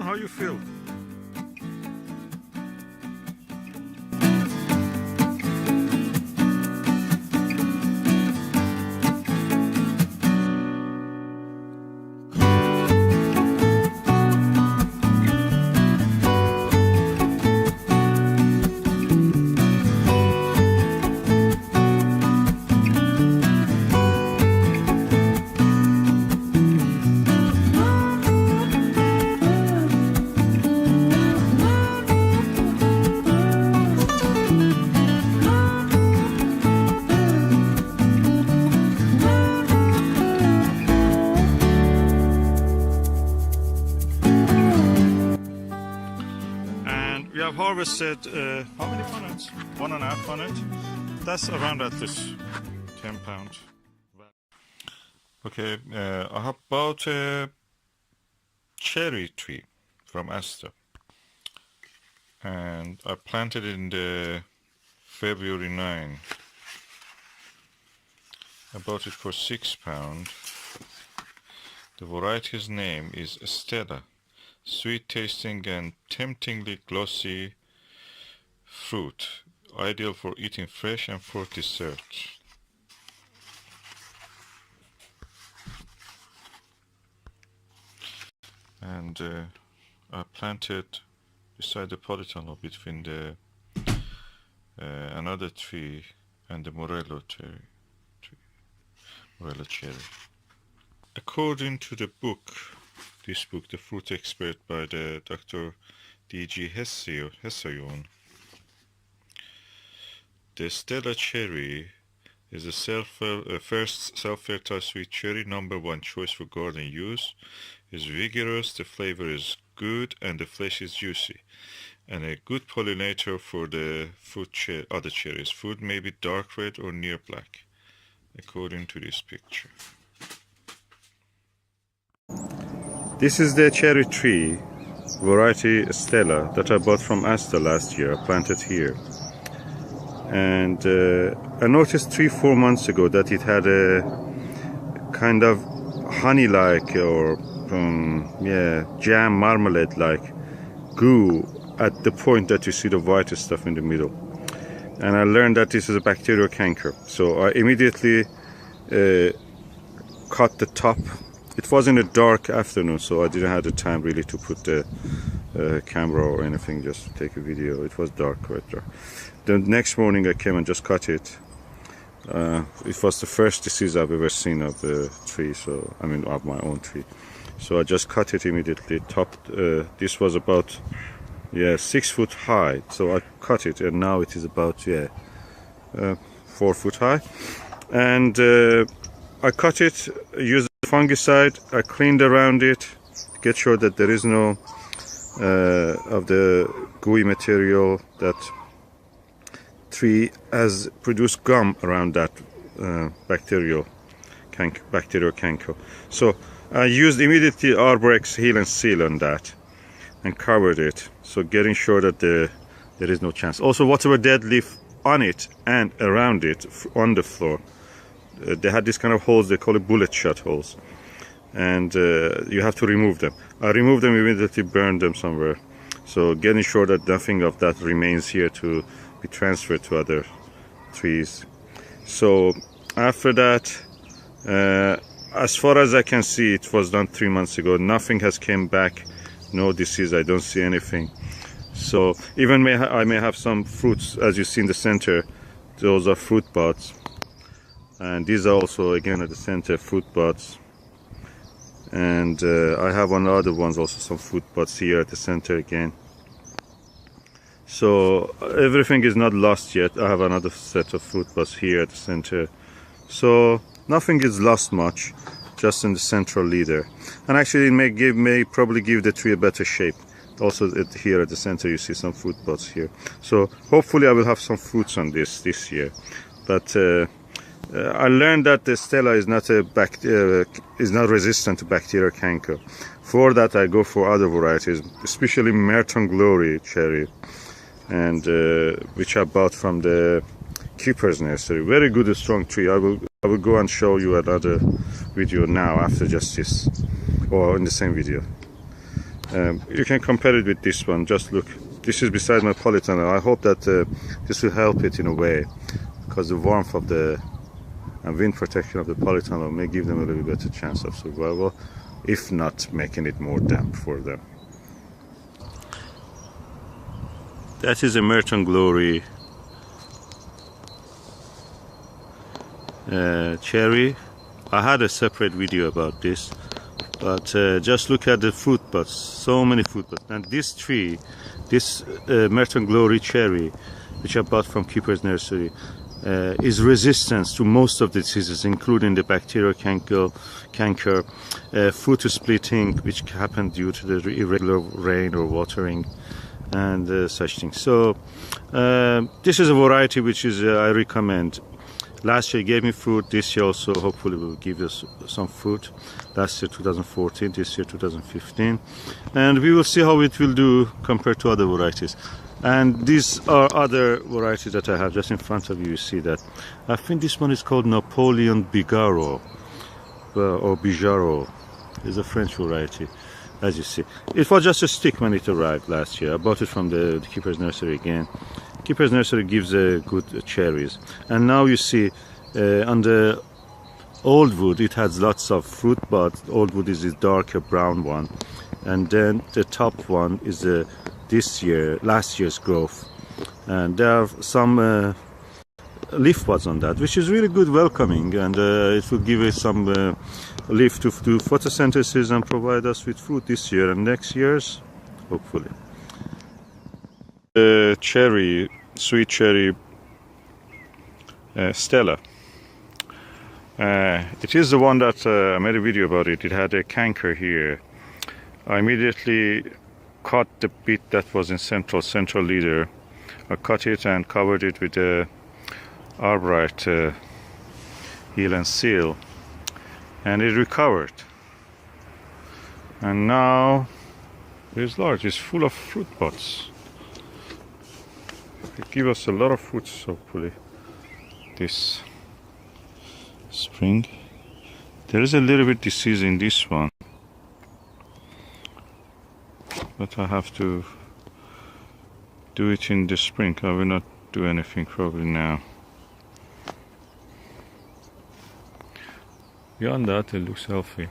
how you feel? We have harvested how many punnets? 1.5 punnet. That's around at least 10 pounds. Okay, I have bought a cherry tree from Asda, and I planted it in the February 9. I bought it for £6. The variety's name is Stella. Sweet tasting and temptingly glossy fruit, ideal for eating fresh and for dessert. And I planted beside the polytunnel between the another tree and the morello cherry. According to the book, this book, The Fruit Expert by the Dr. D.G. Hessayon, the Stella cherry is the first self-fertile sweet cherry, #1 choice for garden use. It's vigorous, the flavor is good, and the flesh is juicy, and a good pollinator for the other cherries. Food may be dark red or near black, according to this picture. This is the cherry tree, variety Stella, that I bought from Asda last year. I planted here. And I noticed 3-4 months ago that it had a kind of honey-like or jam marmalade-like goo at the point that you see the white stuff in the middle. And I learned that this is a bacterial canker. So I immediately cut the top. It was in a dark afternoon, so I didn't have the time really to put the camera or anything, just to take a video. It was dark, quite dark. The next morning I came and just cut it. It was the first disease I've ever seen of the tree, so I mean of my own tree. So I just cut it immediately. This was about 6 foot high, so I cut it, and now it is about 4 foot high. And I cut it, used fungicide. I cleaned around it to get sure that there is no of the gooey material. That tree has produced gum around that bacterial canker. So I used immediately Arborex Heal and Seal on that and covered it, so getting sure that there is no chance. Also, whatever dead leaf on it and around it on the floor, they had this kind of holes, they call it bullet shot holes, and you have to remove them. I removed them immediately, burned them somewhere, so getting sure that nothing of that remains here to be transferred to other trees. So after that, as far as I can see, it was done 3 months ago. Nothing has came back, no disease, I don't see anything. So even I may have some fruits, as you see in the center. Those are fruit buds. And these are also, again, at the center, fruit buds. And I have on the other ones also some fruit buds here at the center again. So everything is not lost yet. I have another set of fruit buds here at the center. So nothing is lost much, just in the central leader. And actually it may probably give the tree a better shape. Also here at the center you see some fruit buds here. So hopefully I will have some fruits on this year. But I learned that the Stella is not resistant to bacterial canker. For that I go for other varieties, especially Merton Glory cherry, and which I bought from the Keeper's Nursery. Very good, strong tree. I will go and show you another video now after just this, or in the same video. You can compare it with this one. Just look, this is beside my polytunnel. I hope that this will help it in a way, because the warmth of the and wind protection of the polytunnel may give them a little better chance of survival, if not making it more damp for them. That is a Merton Glory cherry. I had a separate video about this, but just look at the fruit buds, so many fruit buds. And this tree, this Merton Glory cherry, which I bought from Keeper's Nursery, is resistant to most of the diseases, including the bacterial canker, fruit splitting, which happened due to the irregular rain or watering, and such things. So this is a variety which is I recommend. Last year it gave me fruit. This year also hopefully will give us some fruit. Last year 2014, this year 2015, and we will see how it will do compared to other varieties. And these are other varieties that I have just in front of you. You see that. I think this one is called Napoleon Bigaro or Bijaro. It's a French variety, as you see. It was just a stick when it arrived last year. I bought it from the Keeper's Nursery again. Keeper's Nursery gives good cherries. And now you see on the old wood it has lots of fruit, but old wood is this darker brown one. And then the top one is last year's growth. And there are some leaf buds on that, which is really good welcoming, and it will give us some leaf to do photosynthesis and provide us with fruit this year and next year's, hopefully. Cherry, sweet cherry, Stella. It is the one that I made a video about it. It had a canker here. I immediately cut the bit that was in central leader. I cut it and covered it with a arborite heel and seal, and it recovered. And now it's large. It's full of fruit buds. It gives us a lot of fruits, hopefully, this spring. There is a little bit disease in this one, but I have to do it in the spring. I will not do anything probably now. Beyond that, it looks healthy.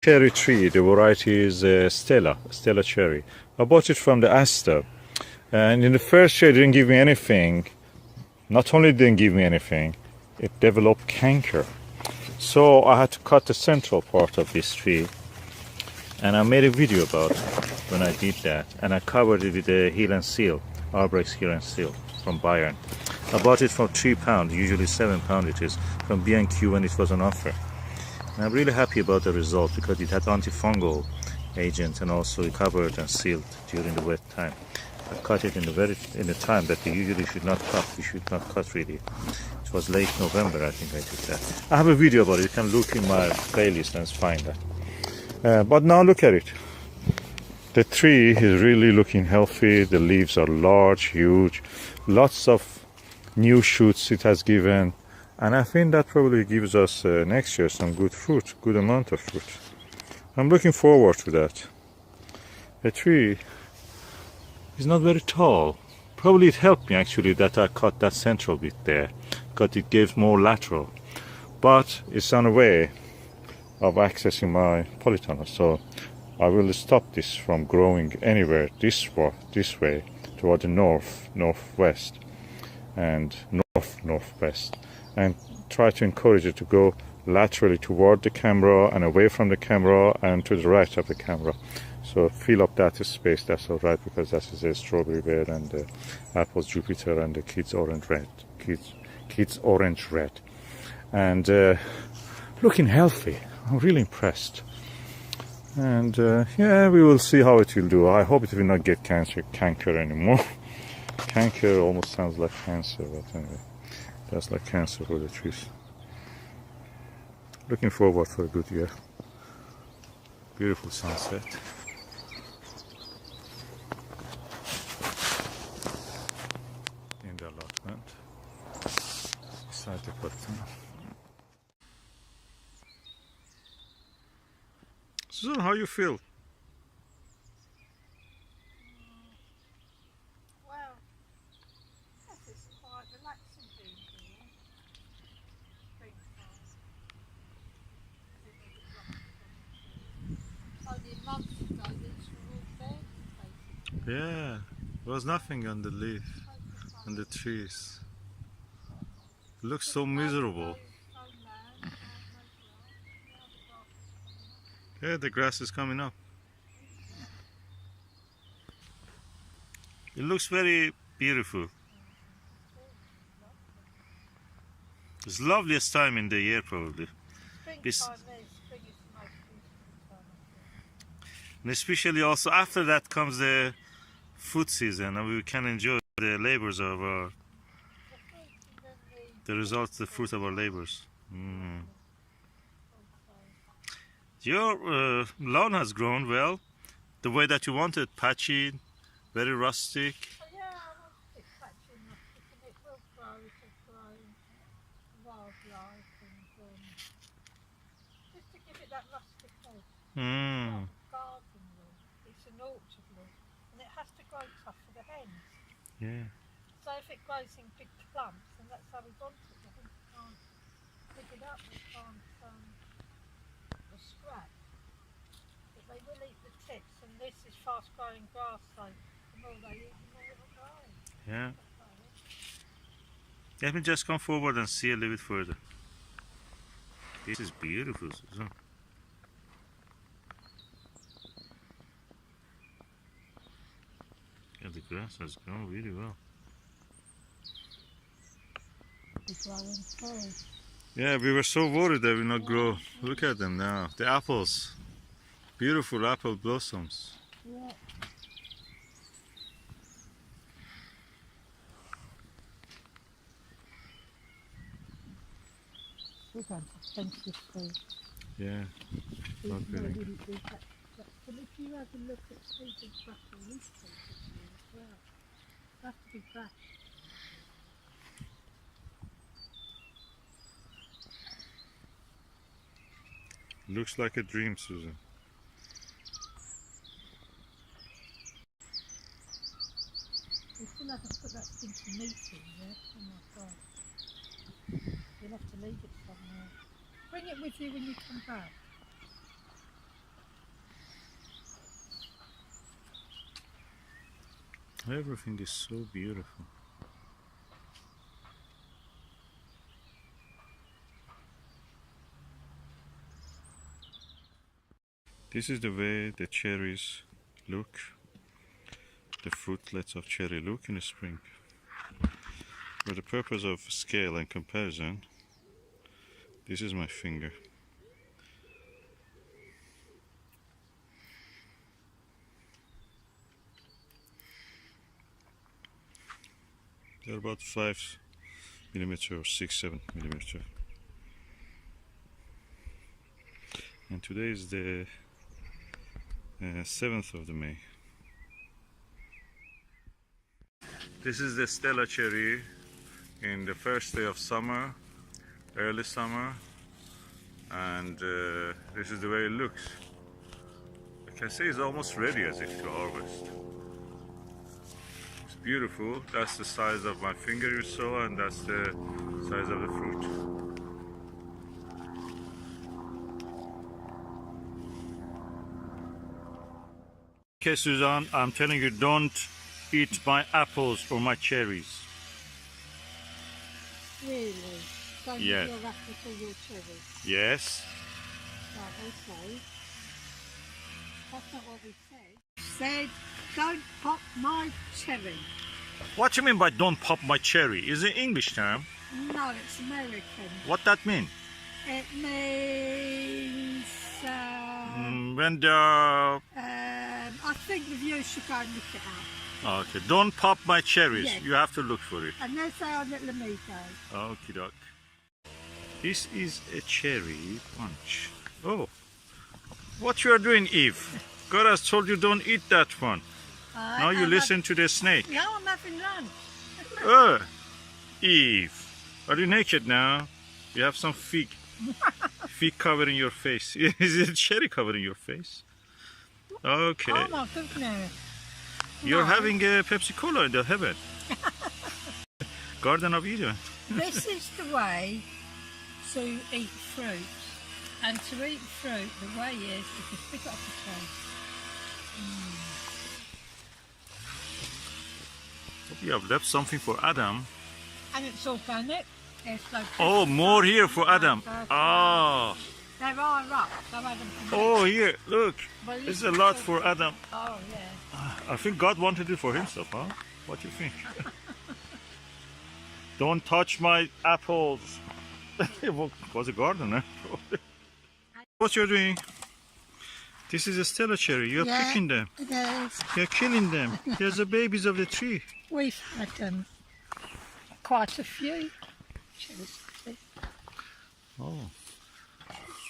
Cherry tree, the variety is Stella cherry. I bought it from the Asta, and in the first year it didn't give me anything. Not only didn't give me anything, it developed canker. So I had to cut the central part of this tree, and I made a video about it when I did that, and I covered it with a heel and seal, Arborix heel and seal from Bayern. I bought it for £3, usually £7 it is, from B&Q when it was on offer. And I'm really happy about the result because it had antifungal agent, and also it covered and sealed during the wet time. I cut it in the time that we usually should not cut. We should not cut really. It was late November, I think I did that. I have a video about it. You can look in my playlist and find that. But now look at it. The tree is really looking healthy. The leaves are large, huge. Lots of new shoots it has given. And I think that probably gives us next year some good fruit, good amount of fruit. I'm looking forward to that. The tree is not very tall. Probably it helped me actually that I cut that central bit there, because it gives more lateral. But it's on a way of accessing my polytunnel, so I will stop this from growing anywhere this way toward the northwest and northwest, and try to encourage it to go laterally toward the camera and away from the camera and to the right of the camera. So fill up that space, that's all right, because that is a strawberry bed and the apples Jupiter and the kids orange red, and looking healthy. I'm really impressed. And yeah, we will see how it will do. I hope it will not get canker anymore. Canker almost sounds like cancer, but anyway, that's like cancer for the trees. Looking forward for a good year. Beautiful sunset. In the allotment, beside the curtain. Susan, how you feel? Well, yes, it's quite relaxing being here. Springtime. Only a month ago, these were all dead, basically. Yeah, there was nothing on the leaf, on the trees. It looks so miserable. Yeah, the grass is coming up. It looks very beautiful. It's the loveliest time in the year, probably. Spring is the most beautiful time, I think. And especially also after that comes the food season, and we can enjoy the labors of our, the results, the fruit of our labors. Your lawn has grown well, the way that you wanted, patchy, very rustic. Oh, yeah, I want it patchy and rustic, and it will grow. It'll grow wildlife and just to give it that rustic edge. Not a garden look, it's an orchard look, and it has to grow tough for the hens. Yeah. So if it grows in big clumps, and that's how we want it, the hens can't pick it up, they can't scrap. But they will eat the tips, and this is fast growing grass, so the more they eat, the more it will grow. Yeah. Let me just come forward and see a little bit further. This is beautiful, Susan. Yeah, the grass has grown really well. It's growing through. Yeah, we were so worried they will not grow. Look at them now. The apples. Beautiful apple blossoms. Yeah. We're going to fence this through. Yeah. Not really. But if you have a look at people's back on these places here as well, they have to be back. Looks like a dream, Susan. We still haven't put that stinky meat in yet. Oh my god. You'll have to leave it somewhere. Bring it with you when you come back. Everything is so beautiful. This is the way the cherries look, the fruitlets of cherry look in the spring. For the purpose of scale and comparison, this is my finger. They're about 5 millimeter or 6-7 millimeter. And today is the 7th of May. This is the Stella cherry in the first day of summer, early summer, and this is the way it looks. I can say it's almost ready as if to harvest. It's beautiful. That's the size of my finger you saw, and that's the size of the fruit. Okay, Suzanne, I'm telling you, don't eat my apples or my cherries. Really? Don't eat Yeah. your apples or your cherries? Yes. Right, okay. That's not what we said. Said, don't pop my cherry. What do you mean by don't pop my cherry? Is it English term? No, it's American. What that mean? It means... When they're... I think the viewers should go and look it up. Okay, don't pop my cherries. Yes. You have to look for it. And there's our little amigo. Okie doke. This is a cherry bunch. Oh, what you are doing, Eve? God has told you don't eat that one. Now you listen to the snake. No, I'm having lunch. Eve, are you naked now? You have some fig fig covering your face. Is it cherry covering your face? Okay. Oh my goodness. You're No. having a Pepsi Cola in the heaven. Garden of Eden. This is the way to eat fruit. And to eat fruit, the way is if you pick it off the tree. You have left something for Adam. And it's organic. It's like Oh, more here for Adam. Oh. There are rocks. I haven't Oh, here, look. Well, you There's a can lot still- for Adam. Oh, yeah. I think God wanted it for himself, huh? What do you think? Don't touch my apples. Was a gardener. What you're doing? This is a Stella cherry. You're Yeah. picking them. It is. You're killing them. There's the babies of the tree. We've had quite a few. Oh.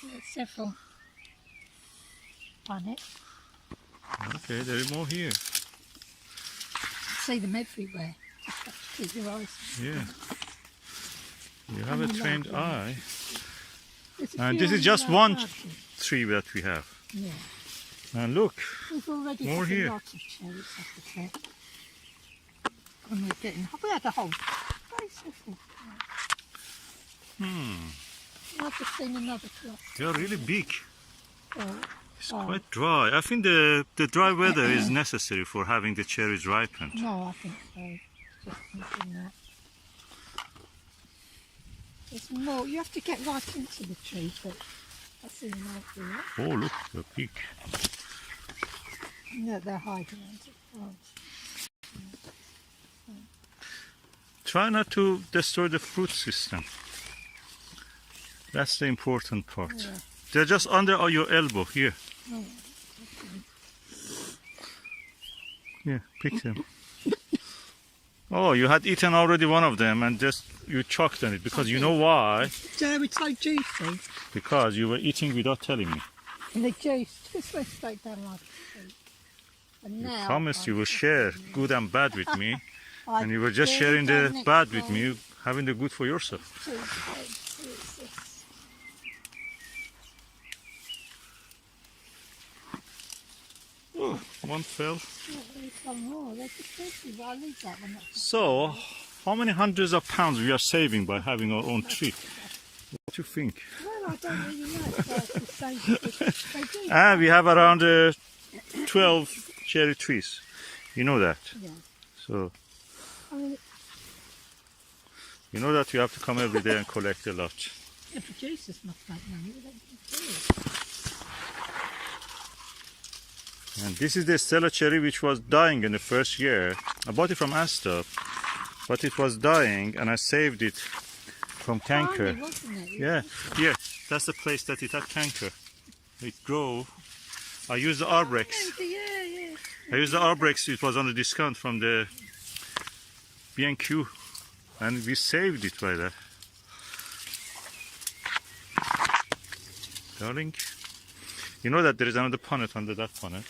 There's several on it. Okay, there is more here. See them everywhere. Just have to keep your eyes. Yeah. You have a trained eye. There's a And few this is on just the one garden. tree that we have. Yeah. And look, We've already More had here. a lot of cherries, I think. And we're getting. We had a whole place of them. I've just seen another cluster. they are really big. Oh, It's Oh. quite dry. I think the dry weather is necessary for having the cherries ripened. no, I think so. Just thinking that. There's more. You have to get right into the tree, but I see them out there. Oh, look, they're big. No, they're hiding under plants. Try not to destroy the fruit system. That's the important part. Yeah. They're just under your elbow, here. Oh, Yeah, pick them. Oh, you had eaten already one of them and just you choked on it because you know why? so it's so juicy. Because you were eating without telling me. And the juice just went straight down like the fruit. And You now promised you will share good and bad with me, I and you were just did sharing the next bad with time. me, having the good for yourself. Oh, one fell. So, how many hundreds of pounds we are saving by having our own tree? What do you think? Well, I don't really know. It's like the same as they do. And we have around 12 cherry trees. You know that. Yeah. So, I mean, you know that you have to come every day and collect a lot. the producers must make money. They can do it. And this is the Stella cherry which was dying in the first year. I bought it from Astor, but it was dying and I saved it from canker. Tiny, wasn't it? Yeah, here, that's the place that it had canker. It grew. I used the Arbrex. Yeah. I used the Arbrex, it was on a discount from the B&Q. And we saved it by that. Darling, you know that there is another punnet under that punnet.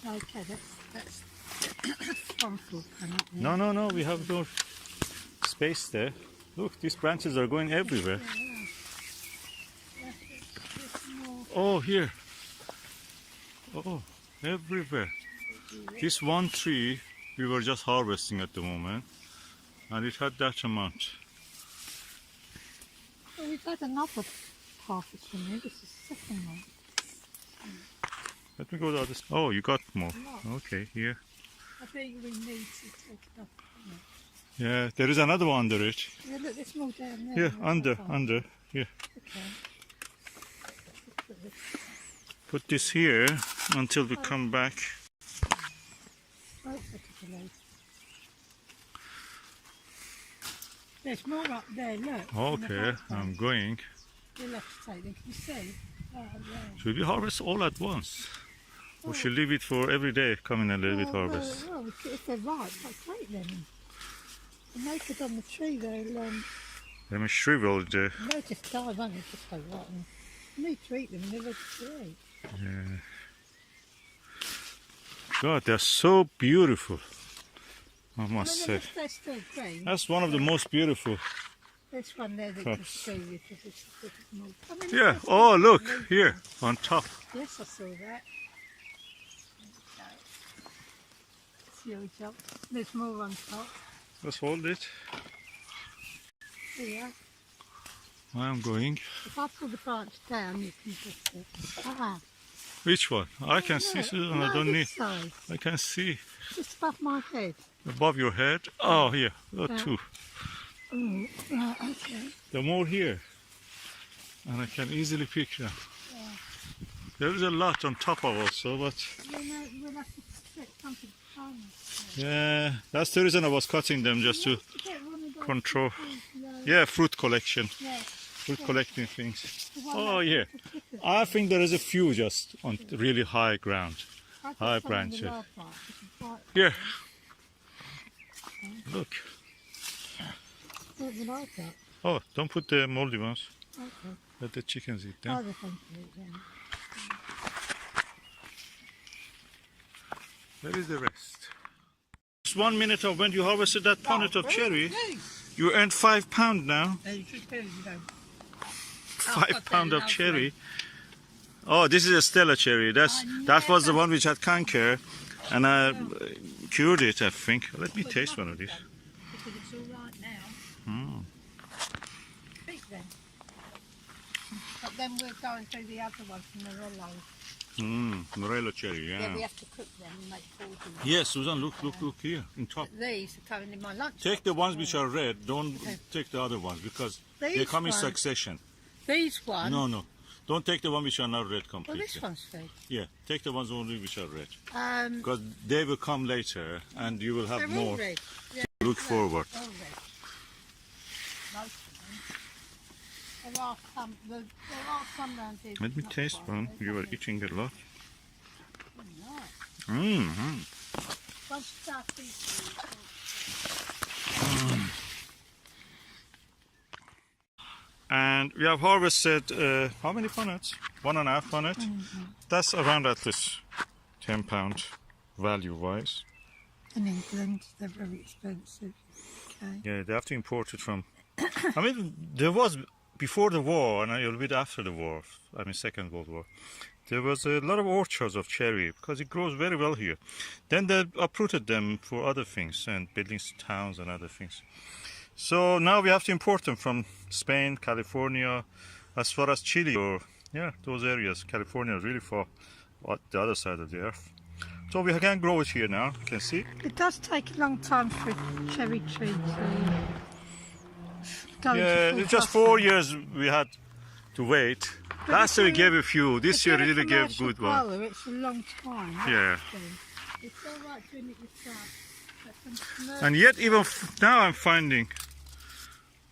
Okay, that's harmful. No, we have no space there. Look, these branches are going everywhere. Oh, here. Oh, everywhere. This one tree we were just harvesting at the moment, and it had that amount. Well, we've had another harvest from here. This is the second one. Let me go to the other side. Oh, you got more. Okay, here. I think we need to take it up. Yeah, there is another one under it. Yeah, look, there's more down there. Here, under. Here. Okay. Put this here until we come back. Right, particularly. There's more up there, look. Okay, I'm going. We'll have to take them. Can you see? Oh, yeah. Should we harvest all at once? We should leave it for every day, come in a little bit harvest. Well, if they're ripe, I'll take them. And they put on the tree, they'll Shriveled. they'll just die, won't they? Just go rotten. You need to eat them, and they're ready to eat. Yeah. God, they're so beautiful. I must say. They're still green. That's one of the most beautiful. This one there that Crops. can see because it's a bit more. I mean, Yeah. it's Oh, look leafy. here on top. Yes, I saw that. Huge up. There's more on top. Let's hold it. Here. I'm going. If I pull the branch down, you can just see. Ah. Which one? I can see, Susan. I don't need. Side. I can see Just above my head. above your head. Oh, here. Oh, Yeah. two. Oh, right, okay. There are more here, and I can easily pick them. Yeah. There is a lot on top of also, but We'll have to set something fun. yeah, that's the reason I was cutting them, just to control. Yeah, fruit collection, Yeah. fruit collecting things. The one Oh that's yeah, the thickest. I think there is a few just on really high ground. I got high some on the branches. large one, which is quite- Here, look. what would I got? Oh, don't put the moldy ones. Okay. Let the chickens eat them. Other things to eat then. Where is the rest? Just 1 minute of when you harvested that punnet of cherry, you earned £5 now. You should do, you know. £5 of cherry. Oh, this is a Stella cherry. That was the one which had canker, and I cured it, I think. Let me taste one of these. Because it's all right now. Mm. Speak then. But then we're going through the other ones, Morello. Morello cherry, Yeah, we yeah. have to cook them and make pudding. Yes, Susan, look here, in top. These are going in my lunch. Take the ones which are red, don't take the other ones, because they These come in ones? succession. These ones. No. Don't take the one which are not red Well, completely. this one's red. Yeah, take the ones only which are red. Um, Because they will come later, and you will have they're more all red. Yeah, to look forward. all red. Most of them. There are some round here. Let me not taste quite one. red. You are eating a lot. Nice. Mm-hmm. Once you start eating, And we have harvested how many punnets? 1.5 punnet. That's around at least £10 value-wise. in England, they're very expensive. Okay. Yeah, they have to import it from. I mean, there was before the war and a little bit after the war. I mean, Second World War. There was a lot of orchards of cherry because it grows very well here. Then they uprooted them for other things and building towns and other things. So now we have to import them from Spain, California, as far as Chile, or yeah, those areas. California is really far on the other side of the earth. So we can grow it here now. You can see. It does take a long time for a cherry tree to go Yeah, into it's full just 4 blossom. years we had to wait. But Last year we if you're- gave a few. This If year you're a really gave commercial good one. grower, it's a long time. Yeah. It's all right doing it yourself. But some commercial- And yet even now I'm finding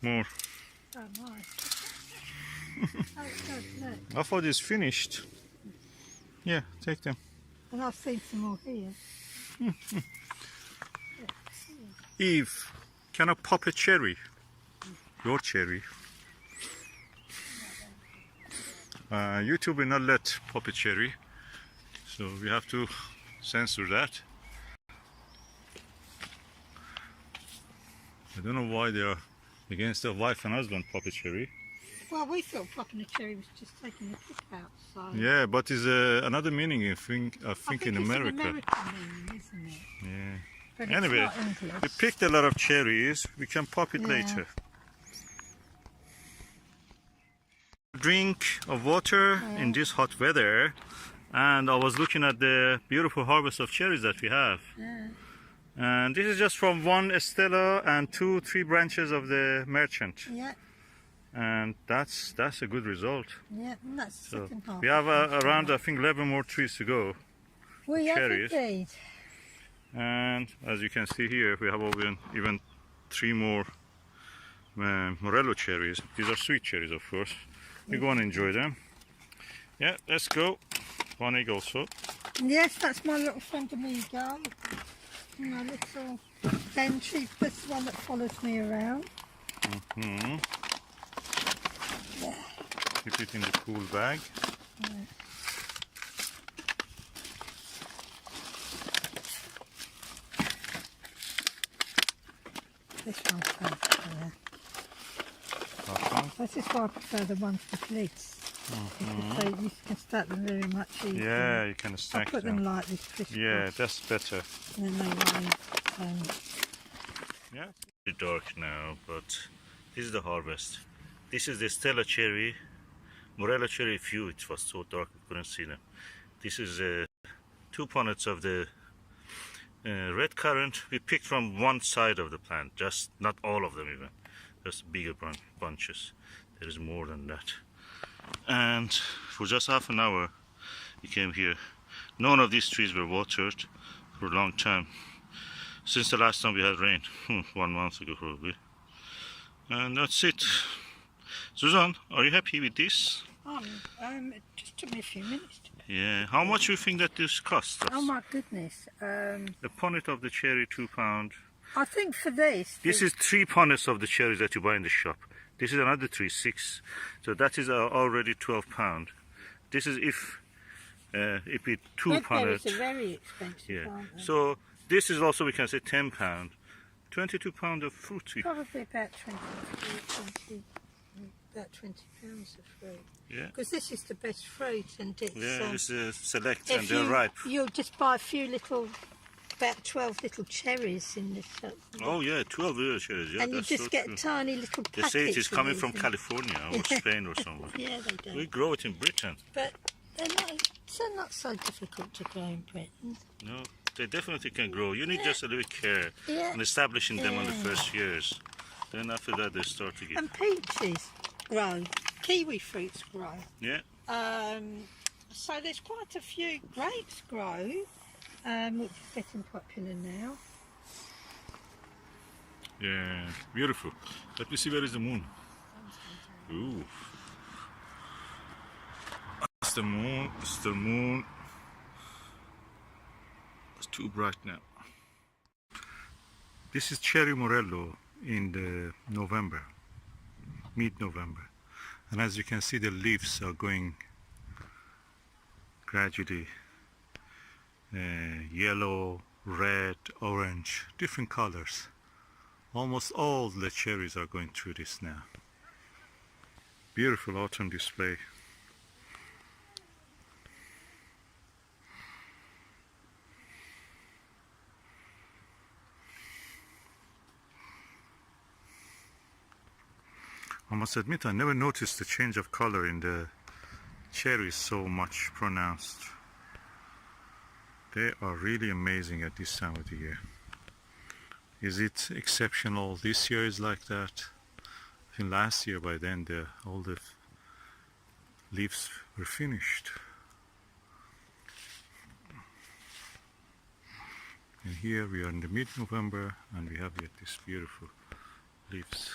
more. Oh, nice. Oh, it's good, look. I thought it's finished. Yeah, take them. And I've seen some more here. Eve, can I pop a cherry? Your cherry. YouTube will not let pop a cherry, so we have to censor that. I don't know why they are against their wife and husband pop a cherry. Well, we thought popping a cherry was just taking the pick out, so... Yeah, but it's another meaning I think in it's America. an American meaning, isn't it? Yeah. But Anyway, it's not English. we picked a lot of cherries. We can pop it Yeah. later. Drink of water in this hot weather, and I was looking at the beautiful harvest of cherries that we have. Yeah. And this is just from one Stella and 2-3 branches of the merchant, Yeah, and that's a good result. yeah, and that's the So second half. we have around I think 11 more trees to go. We have cherries. indeed. And as you can see here, we have even 3 more Morello cherries. These are sweet cherries, of course. We go and enjoy them. Yeah, let's go. One egg also. Yes, that's my little friend Amigo. My little Benji, this is the one that follows me around. Hmm. Keep it in the cool bag. This one's fun. This is why I prefer the ones with lids. So you can stack them very much easier. Yeah, you can I stack put them like this crisscross. Yeah, that's better. And then they won't. Yeah. It's dark now, but this is the harvest. This is the Stella cherry, Morella cherry few. It was so dark I couldn't see them. This is 2 punnets of the red currant. We picked from one side of the plant, just not all of them even, just bigger bunches. There is more than that. And for just half an hour we came here. None of these trees were watered for a long time, since the last time we had rain, 1 month ago probably. And that's it. Susan, are you happy with this? It just took me a few minutes to pick. Yeah. How much do you think that this costs us? Oh my goodness. A punnet of the cherry, £2. I think for this... This is 3 punnets of the cherries that you buy in the shop. This is another 3, 6. So that is already £12. This is if it 2 punnets. Red berries are very expensive, aren't they? So this is also, we can say, £10. £22 of fruit. Probably about 20 £20 of fruit. Yeah. Because this is the best fruit, and it's... It's select and they're ripe. You'll just buy a few little, about 12 little cherries in this. Oh yeah, 12 little cherries. Yeah, and you that's just so get true. tiny little They packets. say it is of coming these from and- California or Spain or somewhere. Yeah, they do. We grow it in Britain. But they're not so difficult to grow in Britain. No, they definitely can grow. You need just a little care Yeah. and establishing them on the first years. Then after that they start to get... And peaches grow. Kiwi fruits grow. Yeah. So there's quite a few grapes grow, which is getting popular now. Yeah, beautiful. Let me see, where is the moon? Ooh. It's the moon, it's the moon. It's too bright now. This is cherry morello in the November, mid-November. And as you can see, the leaves are going gradually yellow, red, orange, different colors. Almost all the cherries are going through this now. Beautiful autumn display. I must admit, I never noticed the change of color in the cherries so much pronounced. They are really amazing at this time of the year. Is it exceptional? This year is like that. I think last year by then all the leaves were finished. And here we are in the mid-November and we have yet these beautiful leaves.